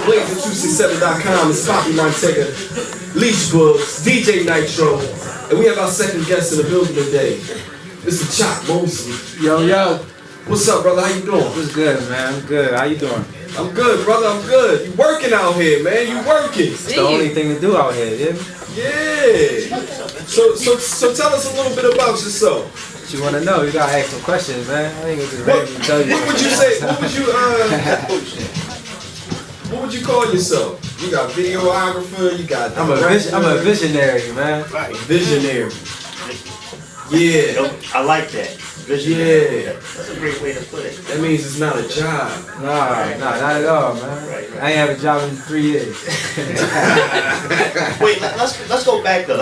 Blazer267.com. It's Poppy Montega, Leash Books, DJ Nitro, and we have our second guest in the building today, Mr. Chop Mosley. Yo. What's up, brother? How you doing? What's good, man? I'm good. How you doing? I'm good, brother. I'm good. You working out here, man? You working? It's the only thing to do out here, yeah? Yeah. So tell us a little bit about yourself. What you want to know? You gotta ask some questions, man. I ain't gonna just randomly tell you. What would you say? What would you call yourself? You got videographer. You got. I'm a visionary, man. Right. Visionary. Yeah. I like that. Yeah. That's a great way to put it. That means it's not a job. Nah, not at all, man. Right. I ain't have a job in 3 years. Wait, let's go back though.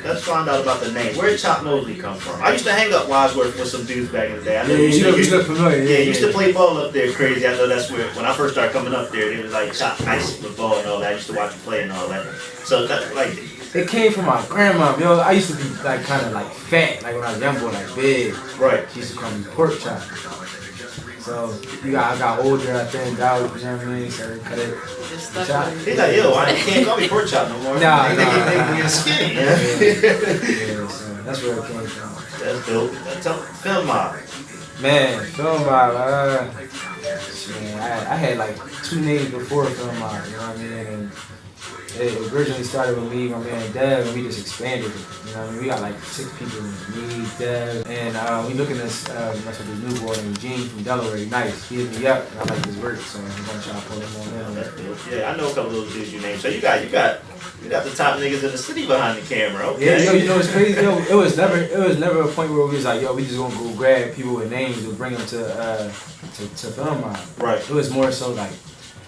Let's find out about the name. Where did Chop Mosley come from? I used to hang up Wadsworth with some dudes back in the day. I know you look familiar. Yeah, used to play ball up there crazy. I know that's where, when I first started coming up there, it was like Chop nice with ball and all that. I used to watch him play and all that. So that's like... It came from my grandma, yo. I used to be like kind of like fat, like when I was young boy, like big. Right. She used to call me pork chop. So I got older, I thinned out, you know what I mean? So they cut it. He's like, yo, I can't call me pork chop no more. Nah. They skinny. Yeah, so that's where it came from. That's dope. Film mob. Man, film mob. I had like 2 names before film mob, you know what I mean? And it originally started with me, my man Dev, and we just expanded it. You know what I mean? We got like 6 people, me, Dev, and we looking at this, mess with this new boy named Gene from Delaware. He's nice. He hit me up, and I like his work, so I'm gonna try to pull him on in. Yeah, I know a couple of those dudes you named. So you got the top niggas in the city behind the camera. Okay. Yeah, yo, you know it's crazy. Yo, it was never a point where we was like, yo, we just gonna go grab people with names and bring them to film mob. Right. It was more so like,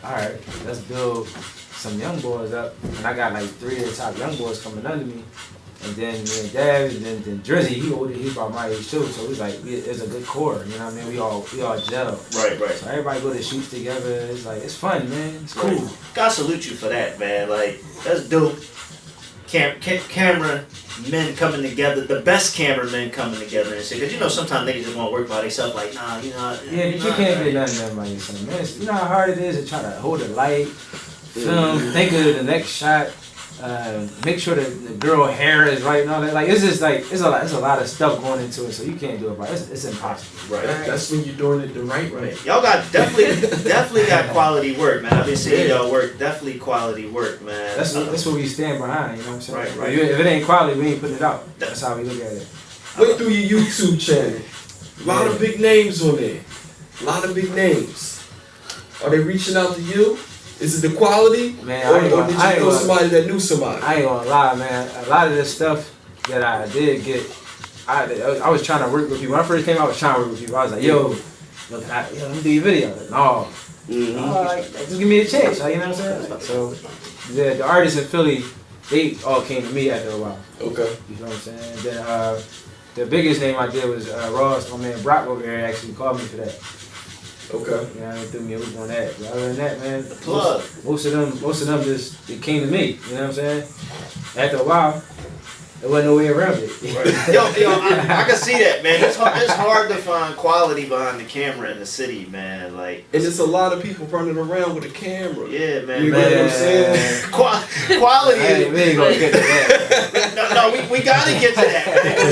all right, let's build some young boys up, and I got like 3 of the top young boys coming under me, and then me and Dad, and then Drizzy, he about my age too, so it was like it's a good core, you know what I mean? We all gel. Right. So everybody go to shoots together. It's like it's fun, man. It's cool. Right. God salute you for that, man. Like that's dope. Camera men coming together, the best cameramen coming together and shit. Cause you know sometimes niggas just want to work by themselves. Like nah, you know. Yeah, but you can't get nothing done by yourself, man. You know how hard it is to try to hold a light. Film, think of the next shot, make sure that the girl hair is right and all that. Like it's just like it's a lot of stuff going into it, so you can't do it. But it's impossible. Right. That's when you're doing it the right way. Y'all got definitely got quality work, man. I've been seeing y'all work. Definitely quality work, man. That's what we stand behind. You know what I'm saying? Right. If it ain't quality, we ain't putting it out. That's how we look at it. Went through your YouTube channel. A lot of big names on there. A lot of big names. Are they reaching out to you? Is it the quality? Man, or did you know somebody that knew somebody? I ain't gonna lie, man. A lot of this stuff that I did get, I was trying to work with people. When I first came out, I was trying to work with people. I was like, yo, look, let me do your video. Like, no. Just give me a chance. Like, you know what I'm saying? So the artists in Philly, they all came to me after a while. Okay. You know what I'm saying? Then the biggest name I did was Ross. My man Brock over there actually called me for that. Okay. You know, they threw me a loop on that. But other than that, man, most of them just it came to me. You know what I'm saying? After a while, there wasn't no way around it. Right. Yo, I can see that, man. It's hard to find quality behind the camera in the city, man. Like, and it's a lot of people running around with a camera. Yeah, man. You know what I'm saying? Quality. Hey, we ain't gonna get to that. No, we gotta get to that.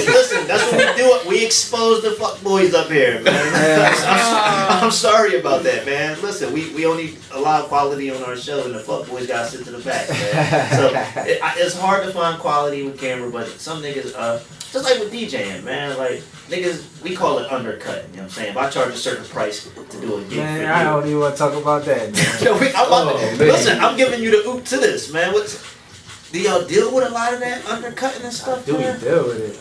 Listen, that's what we do. We expose the fuck boys up here, man. I'm sorry about that, man. Listen, we only allow quality on our show, and the fuck boys gotta sit to the back, man. So it's hard to find quality with camera, but some niggas, just like with DJing, man, like niggas, we call it undercut. You know what I'm saying? If I charge a certain price to do a gig, man, for you, I don't even want to talk about that. Man. Listen, I'm giving you the oop to this, man. Do y'all deal with a lot of that undercutting and stuff? Do we deal with it?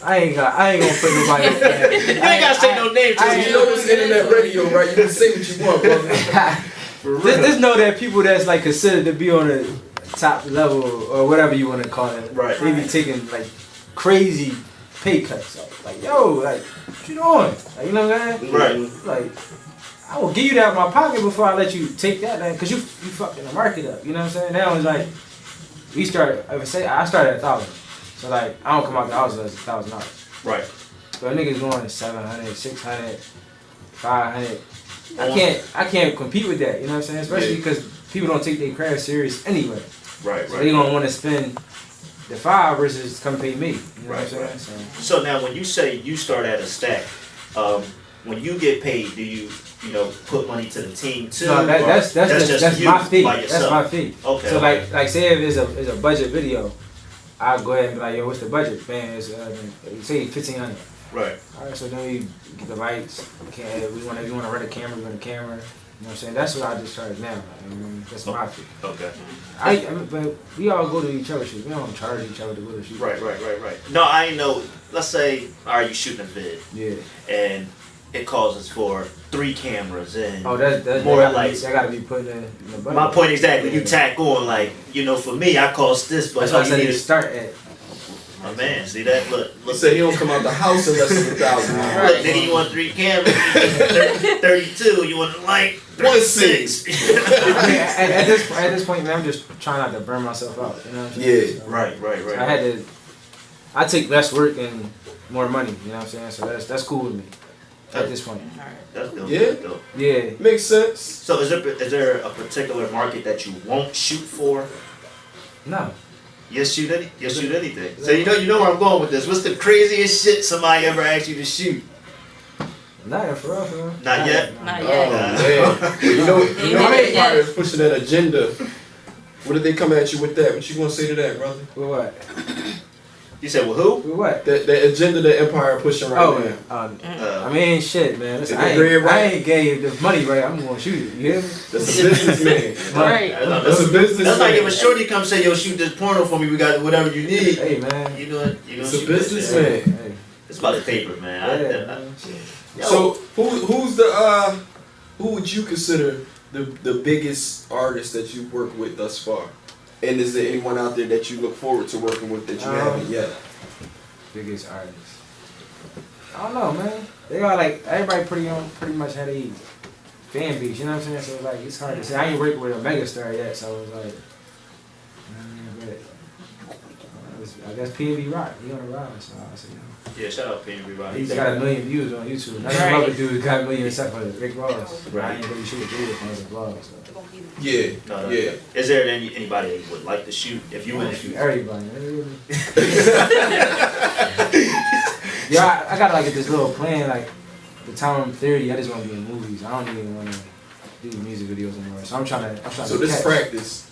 I ain't gonna put nobody. You ain't gotta say no names. You know it's internet radio, right? You can say what you want, brother. Just know that people that's like considered to be on the top level or whatever you want to call it, right? They be taking like crazy pay cuts. Like, yo, like what you doing? Like, you know what I'm saying? Right. Like, I will give you that in my pocket before I let you take that, man, because you fucking the market up. You know what I'm saying? Now it's like I started at 1,000. So like I don't come out the house unless it's $1,000. Right. But niggas going 700, 600, 500. I can't compete with that. You know what I'm saying? Especially because people don't take their craft serious anyway. Right, So right. they gonna want to spend the $5 versus come pay me. You know Right, what I'm right. saying? So now, when you say you start at a stack, when you get paid, do you put money to the team too? No, that's just you my fee. by That's yourself? my fee. Okay. So okay. like say if it's a budget video, I'll go ahead and be like, yo, what's the budget? Man, it's say $1,500. Right. All right, so then we get the lights. We want to rent a camera, rent a camera. You know what I'm saying? That's what I just charge now. That's my fee. Okay. But we all go to each other's shoots. We don't charge each other to go to shoot. Right. No, I know. Let's say, all right, you shooting a vid. Yeah. And it calls for 3 cameras and Oh, that's more that lights. gotta be put in the budget. My point exactly. You tack on like, for me, I cost this, but That's why I said you you need start at. my man, see that? Look. He said he don't come out the house unless it's $1,000. Look, nigga, you want 3 cameras, 32, you want like 36. at this point, man, I'm just trying not to burn myself out. You know what I'm saying? Yeah. So, Right. I take less work and more money. You know what I'm saying? So that's cool with me. At this point. That's dope. Yeah. That's dope. Yeah. Makes sense. So is there a particular market that you won't shoot for? No. You'll shoot anything. So you know where I'm going with this. What's the craziest shit somebody ever asked you to shoot? Not for real. Not yet. Not Oh yet. man. You know Empire is pushing that agenda. What did they come at you with that? What you gonna say to that, brother? With what? You said, well, who? With what? The agenda that Empire pushing right now. I mean, shit, man. Listen, Is I it red, right? ain't gave the money right. I'm gonna shoot it. You hear me? That's a businessman. Right. That's a businessman. That's like if a shorty comes say, yo, shoot this porno for me, we got whatever you need. Hey, man. You doing It's a shoot businessman. Hey. It's about the paper, man. Yeah. So who's the who would you consider the biggest artist that you've worked with thus far? And is there anyone out there that you look forward to working with that you haven't yet? Biggest artist. I don't know, man. They got like everybody pretty much had a fan base. You know what I'm saying? So like it's hard to say. I ain't working with a megastar yet, so it's like. I guess PNB Rock. He on the rise, so I say, Yeah, shout out PNB Rock. he's got 1 million views on YouTube. That's another dude got 1 million except for Rick Ross. Right. I ain't really shoot a video for his vlog. So. Yeah. No. Yeah. Is there anybody that you would like to shoot if you were to shoot? Everybody. Yeah, I got like this little plan. Like the time I'm 30, I just want to be in movies. I don't even want to do music videos anymore. So I'm trying to. So this is practice.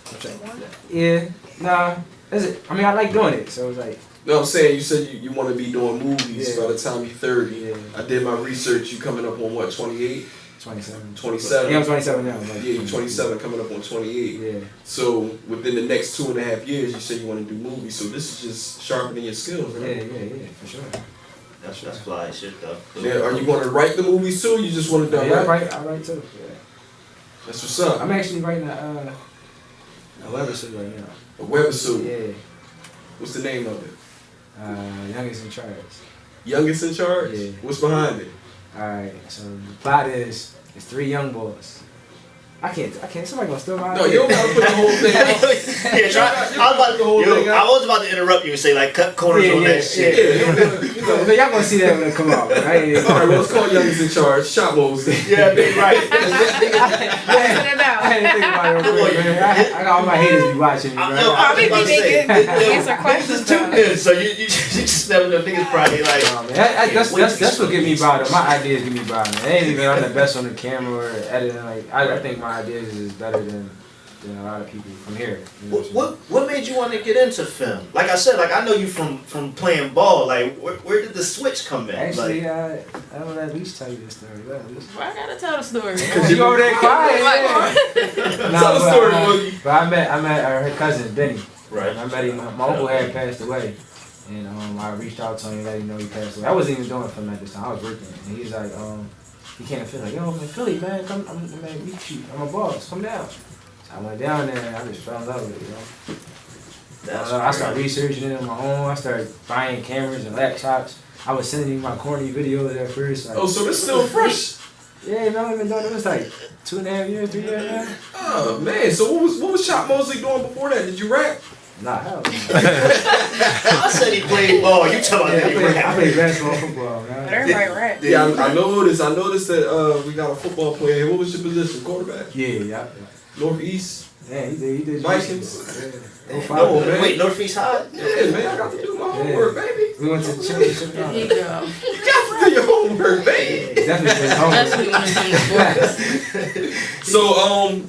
Yeah. Nah. That's it. I mean, I like doing it. So it's like. No, I'm saying you said you want to be doing movies Yeah. by the time you're 30. Yeah. I did my research. You coming up on what, 28? 27. 27. Yeah, I'm 27 now. Like, Yeah, you're 27, coming up on 28. Yeah. So within the next 2.5 years, you said you want to do movies. So this is just sharpening your skills, right? Yeah, for sure. That's fly shit though. Yeah. Are you going to write the movies too? Or you just want to direct? Yeah, I write too. Yeah. That's what's up. I'm actually writing a webisode right now. A webisode. Yeah. What's the name of it? Youngest in Charge. Youngest in Charge? Yeah. What's behind it? Alright, so the plot is it's 3 young boys. I can't, somebody gonna steal my No, idea. you don't gotta put the whole thing out. Yeah, I was about to interrupt you and say like cut corners on that shit. Yeah, y'all gonna see that when it come out. Right? Alright, well, it's called Youngest in Charge. Shot Mosley. Yeah, right. I didn't think about it real quick, man. I got all my haters be watching me, right? Probably be making answer questions. This is too good, so you just never know. Niggas probably like. That's what get me bothered. My ideas get me bothered. It ain't even I'm the best on the camera or editing. Like I think my ideas is better than a lot of people from here. You know What made you want to get into film? Like I said, like I know you from playing ball. Like where did the switch come in? Actually, like, I don't let Leach tell you this story. I gotta tell the story. You over there crying? Tell the story, Monkey. But I met her cousin Benny. Right. I met him. My uncle had passed away, and I reached out to him and let him know he passed away. I wasn't even doing film at this time. I was working, and he's like, he came to Philly, like, yo, I'm in Philly, man. Come, man, meet you. I'm a boss. Come down. So I went down there, and I just fell in love with it, you know. I started researching it on my own. I started buying cameras and laptops. I was sending my corny videos at first. Like, Oh, so this still fresh? yeah, man, I've been doing it. It was like 2.5 years, 3 years now. Oh man, so what was Shot Mosley doing before that? Did you rap? Nah, hell no. I said he played ball. You talking about I played basketball, football, man. Everybody rap. Yeah, I noticed. I noticed that we got a football player. What was your position? Quarterback? Yeah. Northeast? Yeah, he did. Vikings. Yeah. No, wait, Northeast High? Yeah, man, I got to do my homework, baby. We went to the championship. There you go. You got to do your homework, baby. Definitely Especially when it comes to sports. So,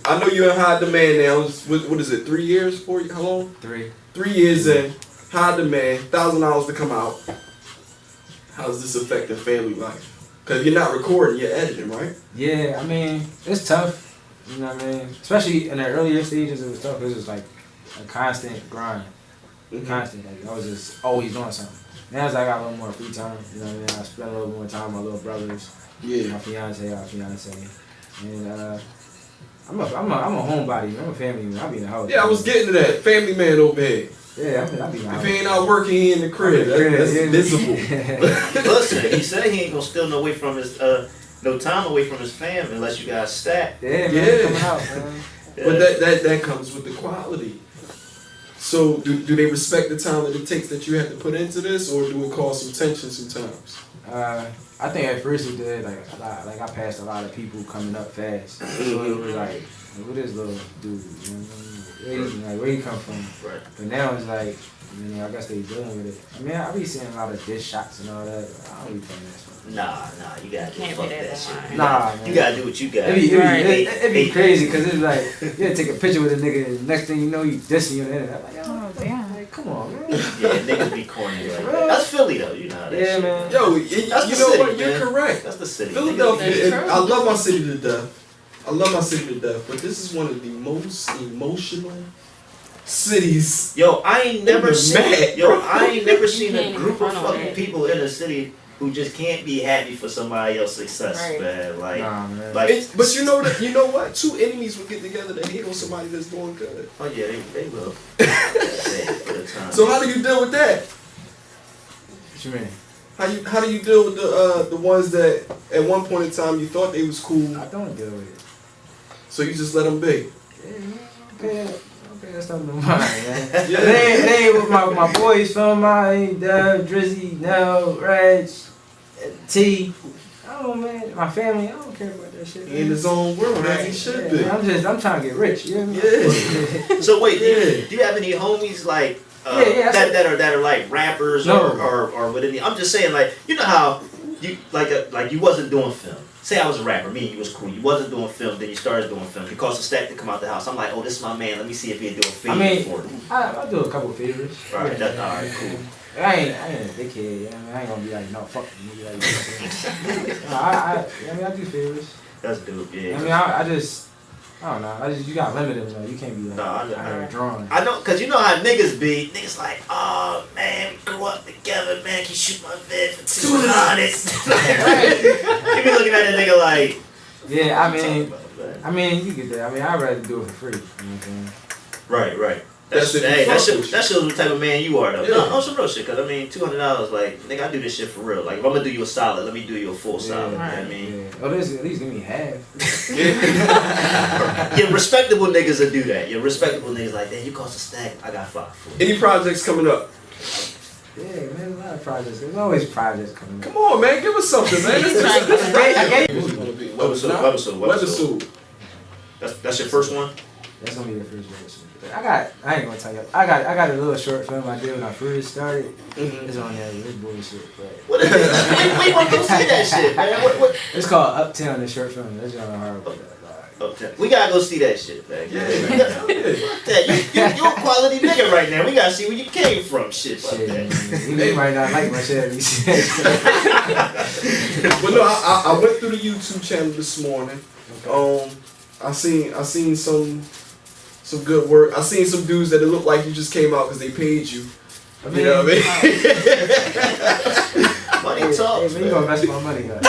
I know you're in high demand now. What is it, 3 years, 4 years? How long? 3. 3 years in, high demand, $1,000 to come out. How does this affect the family life? Because you're not recording, you're editing, right? Yeah, I mean, it's tough. You know what I mean? Especially in the earlier stages, it was tough. It was just like a constant grind. Constant. Like, I was just always doing something. Now as I got a little more free time, you know what I mean? I spend a little more time with my little brothers. Yeah. My fiance. And I'm a homebody, man. I'm a family man. I be in the house. Yeah, I was getting to that. Family man over here. Yeah, I be in the house. If he ain't out working, he in the crib. That's visible. Listen, he said he ain't gonna steal no time away from his family unless you got stacked. Yeah, man. Yeah. Coming out, man. But that comes with the quality. So do they respect the time that it takes that you have to put into this, or do it cause some tension sometimes? I think at first it did. Like I passed a lot of people coming up fast. So it was like, who this little dude? You know what I mean? Where he come from? Right. But now it's like, I guess they dealing with it. I mean, I be seeing a lot of dish shots and all that. I don't be playing that stuff. Nah, you gotta do Can't fuck be that that shit. line. Nah, man. You gotta do what you gotta It'd do. be crazy because it's like, you take a picture with a nigga and the next thing you know, you dissing you on the internet. Like, Oh, damn. like, come on, man. Yeah, niggas be corny like that. That's Philly though, you know how that Yeah, shit. man. Yo, That's you the know city, what? You're man. correct. That's the city. Philadelphia, That's and true. I love my city to death. I love my city to death, but this is one of the most emotional cities. Yo, I ain't never seen You a can't group of even front on fucking that. people in a city who just can't be happy for somebody else's success, Right. man. Like, Nah, man. But you know what? Two enemies will get together that hate on somebody that's doing good. oh yeah, they will. For the time. So how do you deal with that? What you mean? How do you deal with the ones that at one point in time you thought they was cool, I don't deal with it. so you just let them be? Yeah, okay, that's not no mind, man. Yeah. They ain't with my boys from my Dev, Drizzy, Nell, Reg, T. I don't know, man. My family, I don't care about that shit. He in his own world, as he should be. Man, I'm trying to get rich. You know what I mean? Yeah. So wait, Yeah. do you have any homies like Yeah, that are like rappers No. or with any? I'm just saying, like, you know how you like you wasn't doing film. Say I was a rapper, me and you was cool. You wasn't doing film, then you started doing film. You caused a stack to come out the house. I'm like, oh, this is my man. Let me see if he'll do a favor for him. I do a couple favors. Right, that's all right, cool. I ain't a dickhead. You know what I mean? I ain't gonna be like, no, fuck you. Like, I do favors. That's dope, yeah. I mean, I don't know. You got limited though. You can't be like, I drawing. I know, cause you know how niggas be. Niggas like, oh man, we grew up together, man. Can you shoot my vid for $200? You be looking at that nigga like, Yeah, what you talking about, man? you get that. I mean, I'd rather do it for free. You know what I'm saying? Right. That's if you That fuck with shows what type of man you are, though. Yeah. No, on some real shit, cause I mean, $200, like, nigga, I do this shit for real. Like, if I'm gonna do you a solid, let me do you a full solid. You know what I mean? Yeah. Oh, at least give me half. Your respectable niggas will do that. Your respectable niggas like, damn, you cost a stack, I got 5 for you. Any projects coming up? Yeah, man, there's a lot of projects. There's always projects coming up. Come on, man, give us something, man. This is great. Webisode. That's your first one? That's gonna be the first version. I ain't gonna tell you. I got a little short film I did when I first started. It's on there. It's bullshit, but What is it? We want to go see that shit, man. What? it's called Uptown, the short film. That's on hard. Okay. We gotta go see that shit, man. Yeah. You're a quality nigga right now. We gotta see where you came from. Shit, fuck Shit, that. man. He might not like my shit. But no, I went through the YouTube channel this morning. I seen some good work. I seen some dudes that it looked like you just came out because they paid you. You know what I mean? Money talks. Hey, man, you gonna mess my money up.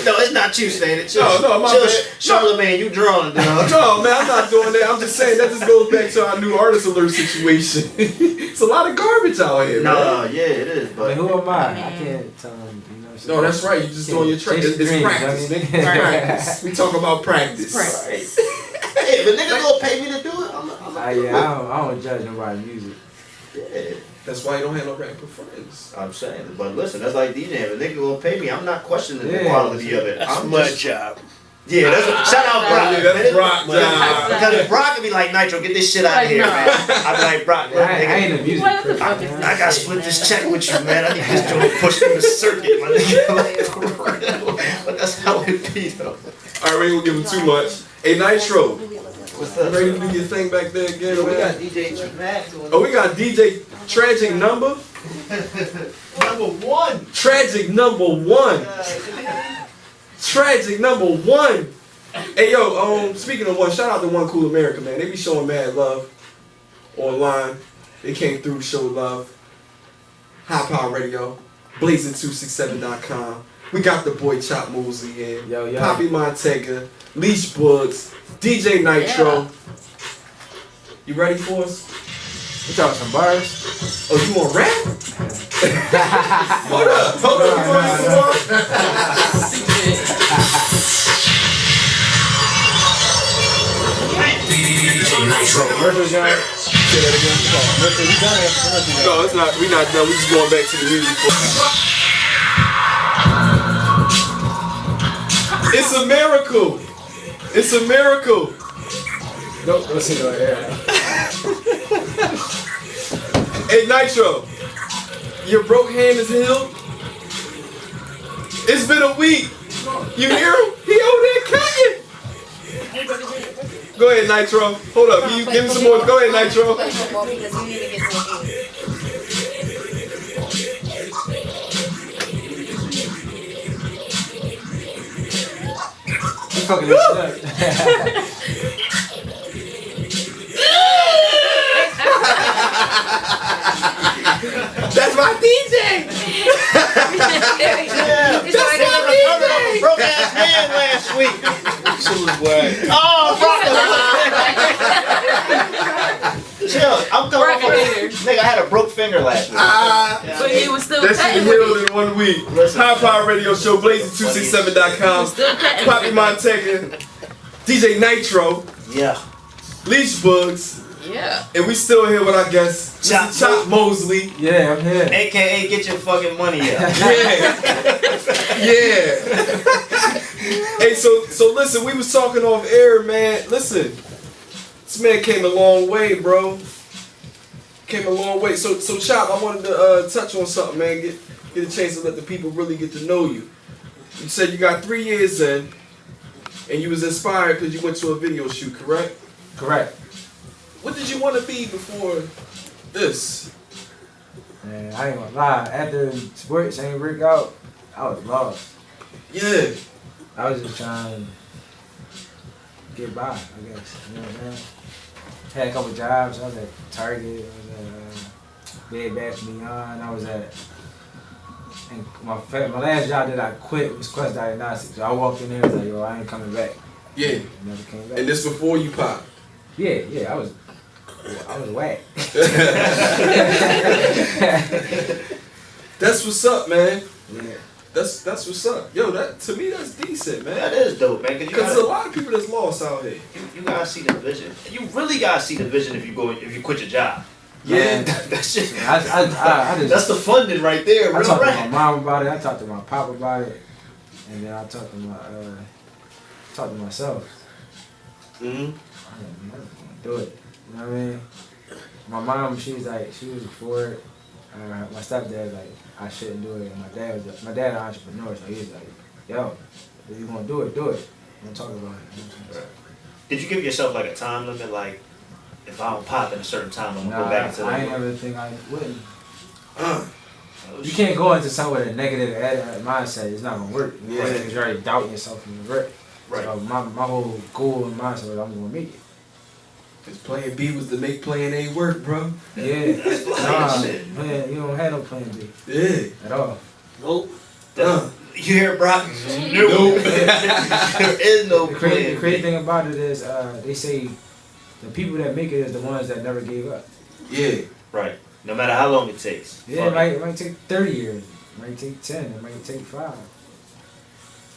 No, it's not you saying it. No, my bad. Charlamagne, you drawing, dog. No, man, I'm not doing that. I'm just saying that just goes back to our new artist alert situation. It's a lot of garbage out here, man. No, yeah, it is. But But who am I? I can't tell him. You know, No, that's right. You just doing your track. Chase It's dreams, practice, I mean. nigga. Practice. We talk about practice. hey, but niggas gonna pay me to do it. I don't judge nobody's music. Yeah. That's why you don't have no rapper friends. I'm saying, but listen, that's like DJing. If a nigga gonna pay me, I'm not questioning the Yeah. quality of it. That's I'm my just, job. Yeah, that's what, shout out Brock. Yeah, that's Brock. Nah. Because Brock would be like, Nitro, get this shit out of here, man. I'd be like, Brock, look, I ain't a music person. I gotta split this check with you, man. I need this joint pushed in the circuit, my nigga. Like, but that's how it be, though. Alright, we ain't gonna give him too much. Hey, Nitro. What's up? Ready to do your thing back there again, So we got man? DJ Mac doing Oh, we got DJ Tragic Number. number one. Tragic number one. Tragic number one. Hey yo, speaking of one, shout out to One Cool America, man. They be showing mad love online. They came through, showed love. Hiiipower Radio, blazing267.com. We got the boy Chop Mosley in. Yo. Poppy Montega, Leash Bugs, DJ Nitro. You ready for us? You talking some bars? Oh, you want rap? Hold up. You want some more? Commercials, y'all? Say that again. No, it's not. We not done. We just going back to the music. It's a miracle. It's a miracle. Don't sing it like that. Hey Nitro, your broke hand is healed. It's been a week. You hear him? He over there cutting. Go ahead, Nitro. Hold up. You give him some more. Go ahead, Nitro. You fucking this up. That's my DJ. That's my broke ass man last week. Oh, chill. I'm coming from nigga. I had a broke finger last week. So he was still That shit cutting healed with in 1 week. Listen. Hiiipower Radio Show, blazing267.com. Still cutting Poppy with Montega, DJ Nitro, Yeah. Leash Bugs, Yeah. and we still here with our guest, Chop Mosley. Yeah, I'm here. AKA get your fucking money up. Yeah. Hey, so listen, we was talking off air, man. Listen, this man came a long way, bro. Came a long way. So Chop, I wanted to touch on something, man. Get a chance to let the people really get to know you. You said you got 3 years in, and you was inspired because you went to a video shoot, correct? Correct. What did you want to be before this? Man, I ain't gonna lie. After sports ain't work out, I was lost. Yeah. I was just trying to get by, I guess. You know what I'm saying? Had a couple jobs. I was at Target. I was at Bed Bath & Beyond. I was at... And my last job that I quit was Quest Diagnostics. So I walked in there and was like, yo, I ain't coming back. Yeah. Never came back. And this before you popped? Yeah, I was whack. That's what's up, man. Yeah. That's what's up. Yo, that to me that's decent, man. That is dope, man. Because there's a lot of people that's lost out here. You gotta see the vision. You really gotta see the vision if you quit your job. Yeah. That's just I just, that's the funding right there. I Real talked to my rap. mom about it. I talked to my pop about it, and then I talked to myself. Mm-hmm. I didn't want to do it. You know what I mean? My mom, she was for it. My stepdad, like, I shouldn't do it. And my dad an entrepreneur, so he was like, yo, if you want to do it, do it. Don't talk about it. You know what I'm saying? Did you give yourself like a time limit, like if I don't pop at a certain time, I'm gonna go back into I ain't the ever think I wouldn't. Oh, You shit. can't go into something with a negative mindset. It's not gonna work. Yeah. Because you're already doubting yourself from the rip. Right. So my whole goal and mindset was I'm gonna make it. Because plan B was to make plan A work, bro. Yeah. That's like Nah, shit. man, you don't have no plan B Yeah. at all. Nope. You hear Brock? Nope. There is no The plan. crazy thing about it is they say the people that make it is the ones that never gave up. Yeah. Right. No matter how long it takes. Yeah, Fuck it might take 30 years. It might take 10. It might take 5.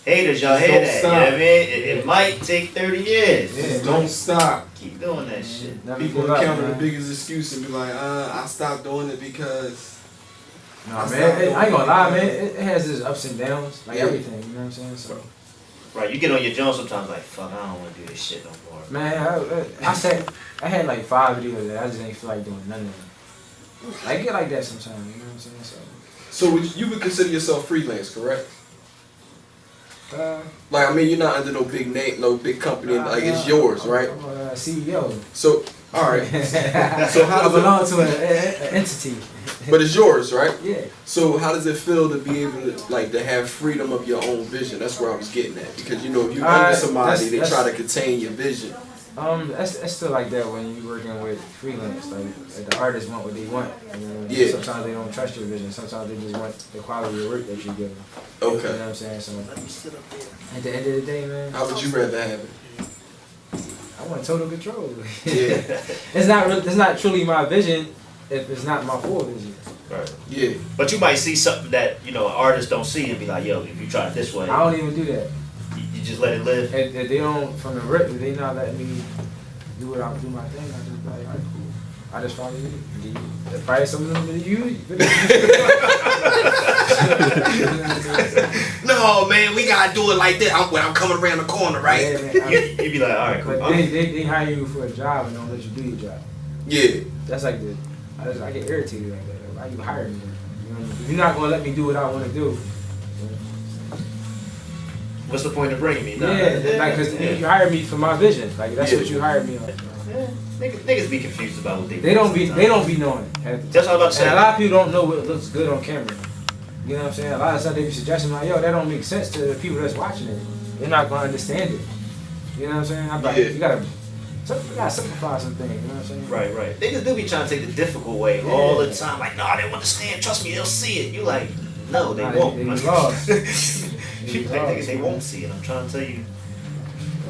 Haters, y'all Just hear don't that? stop. You know what I mean? It might take 30 years. Yeah. Don't stop. Keep doing that shit. Never People give up, encounter the man. biggest excuse and be like, I stopped doing it because Nah, man, I ain't gonna lie, man. It has its ups and downs, like Yeah. everything. You know what I'm saying? So Right, you get on your Jones sometimes like, fuck, I don't want to do this shit no more. Man, I had like 5 videos that I just ain't feel like doing none of them. I get like that sometimes, you know what I'm saying? So you would consider yourself freelance, correct? Like, I mean, you're not under no big name, no big company. Like, it's yours, right? I'm a CEO. So, all right. So how I does belong to an entity. But it's yours, right? Yeah. So how does it feel to be able to, like, to have freedom of your own vision? That's where I was getting at. Because, you know, if you're under somebody, they try to contain your vision. It's still like that when you're working with freelance. Like the artists want what they want. You know? Yeah. Sometimes they don't trust your vision. Sometimes they just want the quality of work that you give them. Okay. You know what I'm saying? So at the end of the day, man. How would you rather have it? I want total control. Yeah. It's not truly my vision if it's not my full vision. Right. Yeah. But you might see something that, you know, artists don't see and be like, yo, if you try it this way. I don't even do that. You just let it live. If they don't, from the rip, if they not letting me do what I do my thing, I just be like, alright, cool. I just follow you. If probably some of them that you. No, man, we gotta do it like that. When I'm coming around the corner, right? Yeah, man, You be like, alright, cool. but they hire you for a job and don't let you do your job. Yeah. That's like I get irritated like that. Why you hire me? You know, if you're not gonna let me do what I want to do. What's the point of bringing me? Like, cause you hired me for my vision. Like, that's what you hired me on. Yeah. Niggas be confused about what They don't be knowing. That's what I'm about to say. And a lot of people don't know what looks good on camera. You know what I'm saying? A lot of stuff they be suggesting like, yo, that don't make sense to the people that's watching it. They're not gonna understand it. You know what I'm saying? I'm like, you gotta simplify some things. You know what I'm saying? Right. They just do be trying to take the difficult way all the time. Like, nah, they won't understand. Trust me, they'll see it. You like, no, they won't. They lost. Like, niggas, they won't see it. I'm trying to tell you.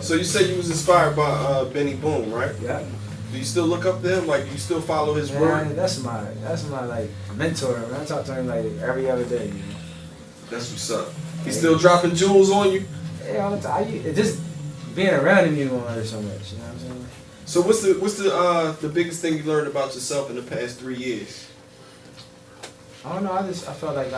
So you said you was inspired by Benny Boom, right? Yeah. Do you still look up to him? Like, you still follow his work? That's my like mentor. Man. I talk to him like every other day. You know? That's what's up. He's still dropping jewels on you? Yeah, all the time. It just being around him, you don't learn so much. You know what I'm saying? So what's the biggest thing you learned about yourself in the past 3 years? I don't know. I felt like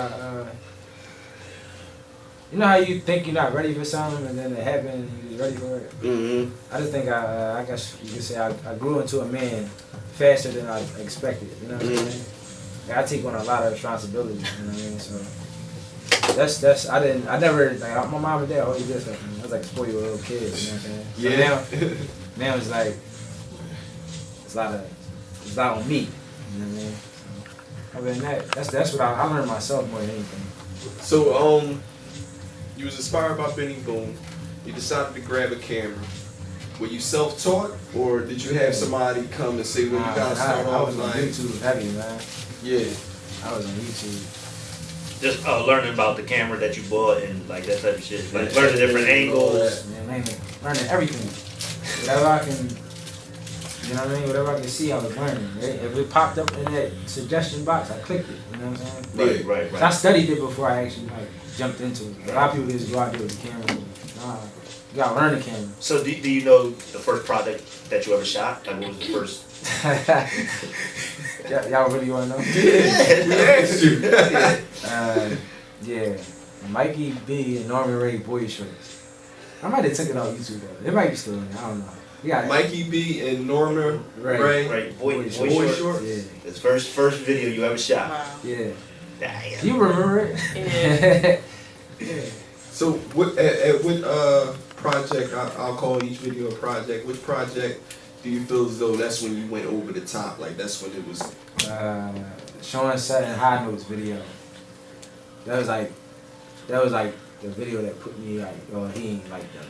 you know how you think you're not ready for something and then it happened and you're ready for it? Mm-hmm. I just think I guess you could say I grew into a man faster than I expected. You know what I'm saying? Like, I take on a lot of responsibility. You know what I mean? So I never like my mom and dad always did stuff for me. I was like a 4-year-old kid. You know what I'm saying? Yeah. So now it's like it's a lot on me. You know what I mean? So, other than that, that's what I learned myself more than anything. So you was inspired by Benny Boom. You decided to grab a camera. Were you self-taught, or did you have somebody come and say, "Well, you gotta start I off was on like YouTube heavy, man. Yeah. I was on YouTube. Just learning about the camera that you bought and like that type of shit. Like learning different angles. Man, learning everything. Whatever I can, you know what I mean? Whatever I can see, I was learning. If it popped up in that suggestion box, I clicked it. You know what I'm saying? Right. So I studied it before I actually jumped into it. A lot of people just go out there with the camera. Nah, you gotta learn the camera. So do you know the first project that you ever shot? Like, what was the first? Y'all really wanna know? We asked you. Yeah. Mikey B and Norman Ray boy shorts. I might have took it off YouTube though. It might be still in there. I don't know. Yeah. Mikey B and Norma Ray. Right. Boy shorts. shorts. Yeah. It's first video you ever shot. Wow. Yeah. Damn. You remember it? Yeah. Yeah. So what project? I'll call each video a project. Which project do you feel as though that's when you went over the top? Like that's when it was. Sean setting high notes video. That was like the video that put me like, oh, he ain't like that.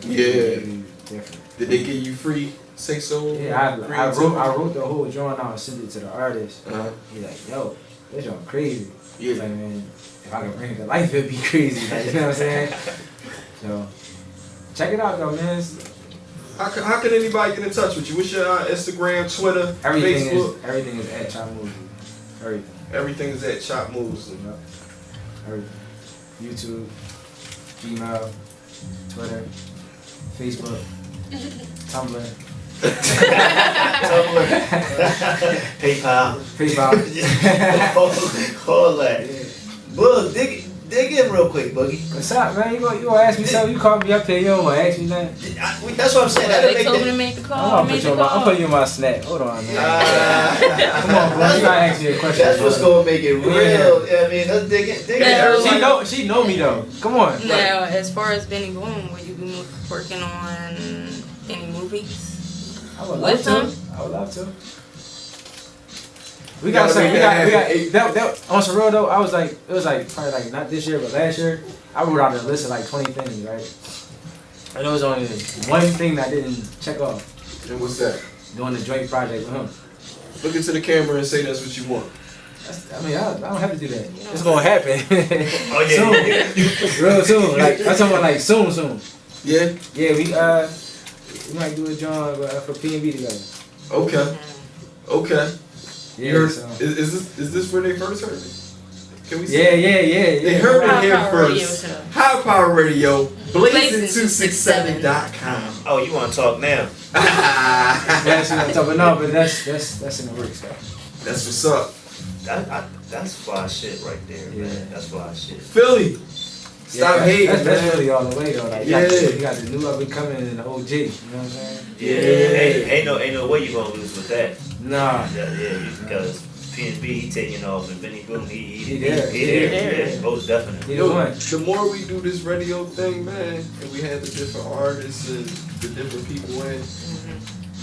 Yeah. Different. Did they give you free say so? Yeah, I wrote the whole drawing out and sent it to the artist. He's like, yo, this joint crazy. Yeah. Like, man, if I could bring it to life, it'd be crazy. Like, you know what I'm saying? So, check it out though, man. How can anybody get in touch with you? What's your Instagram, Twitter, Facebook? Everything is at Chop Mosley. Everything. Everything is at Chop Mosley. Yep. Everything. YouTube, Gmail, Twitter, Facebook, Tumblr. PayPal. PayPal. All that. Well, dig dig in real quick, Boogie. What's up, man? You gonna ask me something? You called me up here. You don't want to ask me nothing. That's what I'm saying. They told me to make the call. I'm putting you on my snap. Hold on, man. Come on, bro. You gotta ask me a question. That's what's gonna make it real. Yeah, I mean, let's dig in. She know me though. Come on. Now, as far as Benny Boom, will you be working on any movies? I would love to. We got that on some real though. It was like probably like not this year but last year. I wrote out a list of like 20 things, right? And there was only one thing that I didn't check off. And what's that? Doing the joint project with him. Look into the camera and say that's what you want. I don't have to do that. It's gonna happen. Oh yeah. Soon. Real soon. Like I'm talking about like soon. Yeah. Yeah, we might do a job for P&B together. Okay. Yeah. So. Is this where they first heard it? Can we see? Yeah. They heard it here Radio first. show. Hiiipower Radio, blazing267.com. Oh, you want to talk now? That's what I'm talking about. No, but that's in the works, though. That's what's up. That's fly shit right there, man. Yeah. That's fly shit. Philly. Stop hating, that's man. really all the way though. Like, Yeah. you got the new up and coming and the OG. You know what I'm saying? Yeah. Ain't no way you gonna lose with that. Nah. Because P&B he taking off and Benny Boom he there. Yeah, most definitely. Either one. The more we do this radio thing, man, and we have the different artists and the different people in,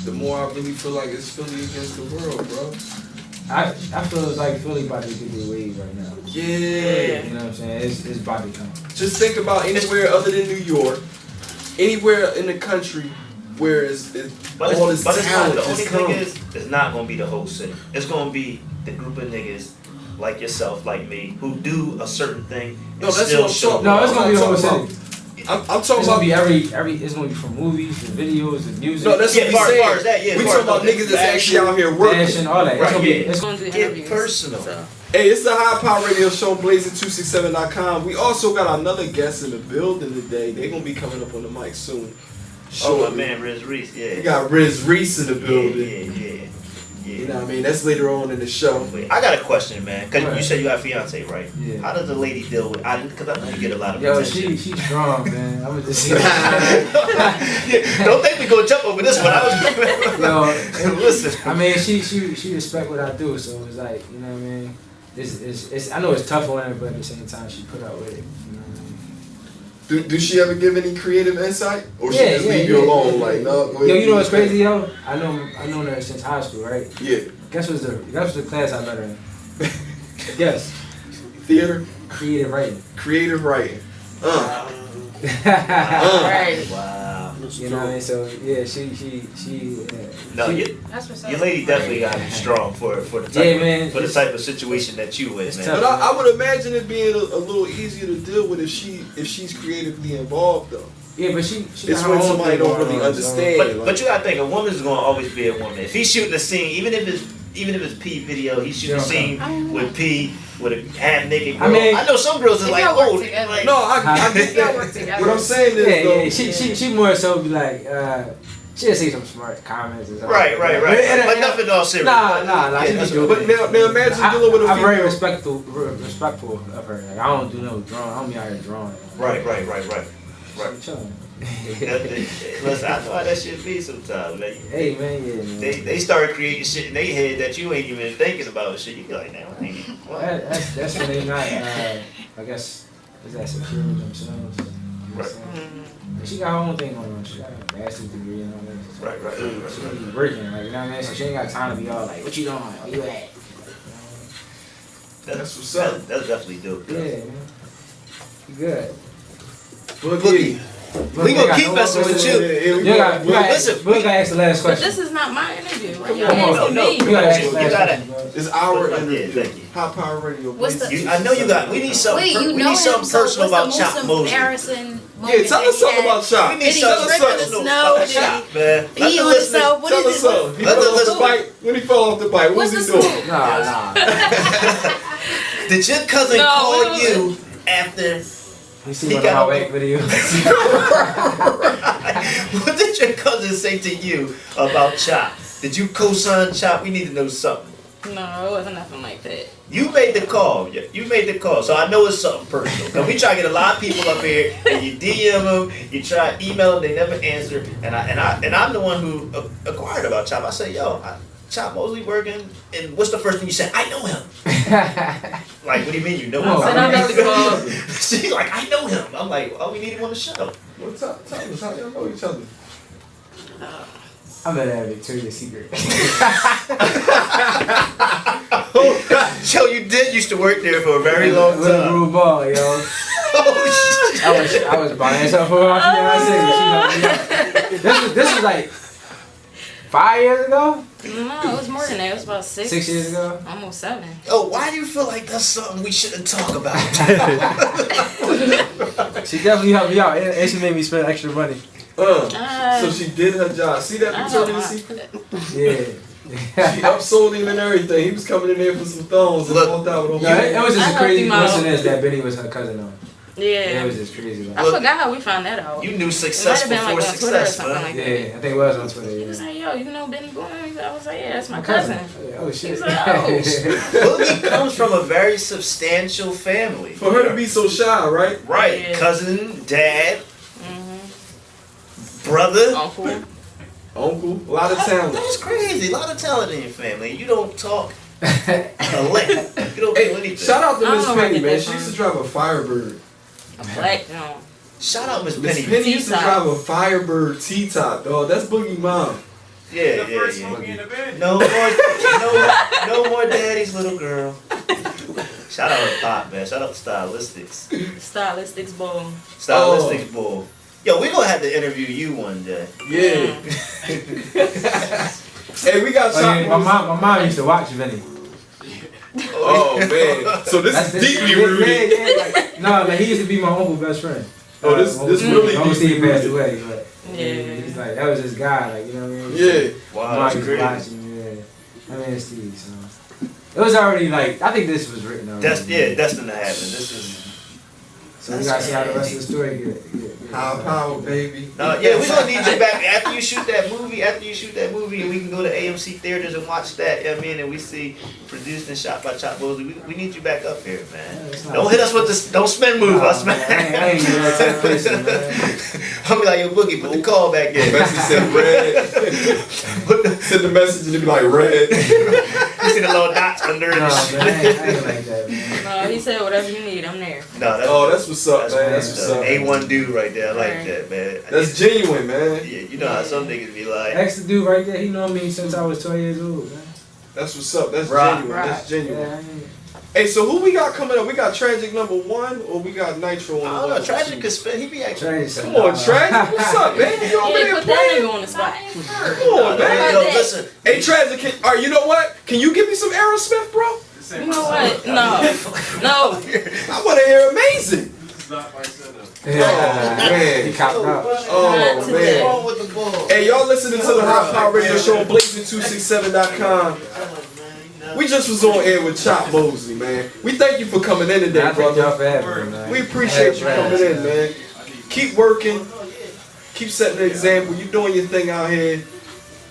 the more I really feel like it's Philly against the world, bro. I feel like Philly about to get the wave right now. Yeah. You know what I'm saying? It's about to come. Just think about anywhere other than New York, anywhere in the country where all this talent the just only comes. thing is, it's not gonna be the whole city. It's gonna be the group of niggas like yourself, like me, who do a certain thing. No, that's still what I'm show. talking No, it's about. gonna be the whole city. I'm talking It's about gonna be every. It's gonna be from movies, the videos, the music. No, that's what we far saying. as that, yeah, we far talking as about niggas that's actually out here working. fashion, all that. It's Right, gonna be. yeah. It's Going to do Get interviews. personal. So. Hey, it's the Hiiipower Radio Show, blazing267.com. We also got another guest in the building today. They're gonna be coming up on the mic soon. Oh, my man, Riz Reese, yeah. We got Riz Reese in the building. Yeah. You know what I mean? That's later on in the show. Wait, I got a question, man. Cause Right. you said you got a fiance, right? Yeah. How does a lady deal with? Because I know you get a lot of Yo, attention. she's strong, man. I'm just say Don't think we gonna jump over this one. I was. Yo, Listen. I mean, she respect what I do, so it's like, you know what I mean. It's I know it's tough on her, but at the same time, she put up with it. You know what I mean? Do she ever give any creative insight, or she Yeah, just leave you alone? Like, no. Go ahead, Yo, you know what's do your crazy, yo? I know her since high school, right? thing. Yeah. Guess what's the class I met her in? Guess. Theater, Creative writing. creative writing. Right. Wow. You know what I mean? So yeah, she. No, That's what's up. your lady definitely got to be strong for the type Yeah, man. for the type of situation that you in, man. tough. But I would imagine it being a little easier to deal with if she's creatively involved, though. Yeah, but she It's got her when own somebody thing don't going really on, understand. But you gotta think a woman's gonna always be a woman. If he's shooting a scene, even if it's P video, he's shooting a scene with P with a half naked girl. I mean- I know some girls are If like, y'all work oh, together. like, No, I get Y'all that. work together. What I'm saying is, Yeah, though, she more so be like, she'll say some smart comments or something. right. But nothing all serious. Nah, Yeah, she be that's joking. But now imagine dealing with a I'm very female. respectful of her. Like, I don't do no drawing. I don't be out here drawing. Right. She chilling. Listen, I know how that shit be sometimes, man. Hey man, yeah. Man. They started creating shit in their head that you ain't even thinking about. Shit, you be like, now I ain't. What? That's when they not. I guess is that secure with themselves. You know what I'm Right. saying? But she got her own thing going on. She got a master's degree and all that. Right. She be working, like, you know what I mean. So she ain't got time to be all like, "What you doing? Where you at?" That's what's up. That's definitely dope. Yeah, man. You good. Boogie. We gonna keep messing with you. You gotta ask the last But question. this is not my interview. Why Come y'all on. asking No, me? You gotta ask the You last gotta- question, bro. It's our Yeah, interview. thank you. Hiiipower Radio. What's the- I know you got. We need something. Wait, you we know need something him, so personal about what's Chop the most Mosley. embarrassing Yeah, moment tell that us he something had? about Chop. We need Did he something trip in the personal snow? about Did he- Chop, man. He on the snow. What Tell is us it? something. He Let fell the- off the let- bike. When he fell off the bike, what was he What's the doing? Nah. Did your cousin No, call wait, wait, you after? You see He one of got my away. whack videos. What did your cousin say to you about Chop? Did you co-sign Chop? We need to know something. No, it wasn't nothing like that. You made the call. You made the call. So I know it's something personal. Cause we try to get a lot of people up here, and you DM them, you try email them, they never answer. And I'm the one who acquired about Chop. I say, yo, Chop Mosley working, and what's the first thing you said? I know him. Like, what do you mean you know him? She's like, I know him. I'm like, oh, we need him on the show. What's up? Tell us how y'all know each other. I'm gonna have Victoria's Secret. Yo, you did used to work there for a very long time. Little ball, yo. Oh shit! I was buying something for my fiance. This was like 5 years ago. No, it was more than that. It was about 6. 6 years ago. Almost 7. Oh, why do you feel like that's something we shouldn't talk about? She definitely helped me out, and she made me spend extra money. So she did her job. See that Victoria's Secret? Yeah. She upsold him and everything. He was coming in there for some thongs and walked out with it was just a crazy coincidence that Benny was her cousin on. Yeah. It was just crazy. I forgot how we found that out. You knew success before success, man. Like I think it was on Twitter. He was like, yo, you know Benny Boone? I was like, yeah, that's my cousin. Oh shit. He was like, oh. Boogie comes from a very substantial family. For her to be so shy, right? Right. Yeah. Cousin, dad, brother, uncle. A lot of talent. That's crazy. A lot of talent in your family. You don't talk. You don't do anything. Shout out to Miss Penny, man. She used to drive a Firebird. A black John. Shout out Miss Miss Penny. Penny used to drive a Firebird T-top, dog. That's Boogie mom. Yeah. No more daddy's little girl. Shout out to Pop, man. Shout out to Stylistics. Stylistics Bull. Stylistics Bull. Yo, we gonna have to interview you one day. Yeah. Hey, we got shot. My mom used to watch Benny. Oh man. So this is deeply rooted. Like he used to be my uncle's best friend. Oh, this really obviously he deeply passed rooted. away, but he's like that was his guy, like you know what I mean? Yeah. Wow, Mom that's used to crazy. watch him, I mean, it's TV, so it was already like I think this was written already. Destined to happen. This is. So we gotta see how the rest of the story get. Hiiipower, baby. Yeah, we're gonna need you back after you shoot that movie. And we can go to AMC theaters and watch that. You know what I mean? And we see produced and shot by Chop Mosley. We need you back up here, man. Don't hit us with this. Don't spin move us, man. I ain't getting that type of person, man. I'll be like, yo, Boogie, put the call back in. Message said red. Send the message and it be like red. You see the little dots under it. No, man, I ain't like that, man. No, he said whatever you need, I'm there. No, that's what's up, man. That's what's up. A1 dude right there. I like that, man. That's genuine, man. Yeah, you know how some niggas be like. Ex the dude right there, he known me since I was 12 years old, man. That's what's up. That's Right. genuine. That's genuine. Yeah, Hey, so who we got coming up? We got Tragic #1 or we got Nitro on I don't know. Tragic could spin. He be actually. Come on, Tragic. What's up, man? You over Yeah, there put that playing? nigga on the spot. Come on, man. Yo, listen. Hey, Tragic. Alright, you know what? Can you give me some Aerosmith, bro? You know what? No. I want to hear Amazing. Yeah. Man. He copped out. Oh, What's man. wrong with the ball? Hey, y'all listening to the Hiiipower Radio Show on Blazing267.com. We just was on air with Chop Mosley, man. We thank you for coming in today, I thank y'all brother. for having me, man. We appreciate you coming in, man. Keep working. Keep setting an example. You doing your thing out here.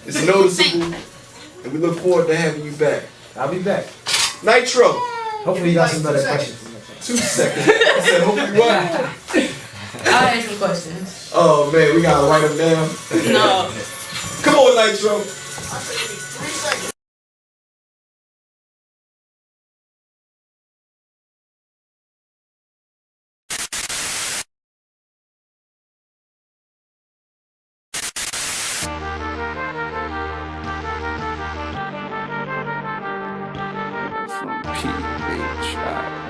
It's noticeable. And we look forward to having you back. I'll be back. Nitro. Hopefully you got some better questions. 2 seconds. I said, hopefully what? I'll ask some questions. Oh, man, we got to write them down. No. Come on, Nitro. From PH.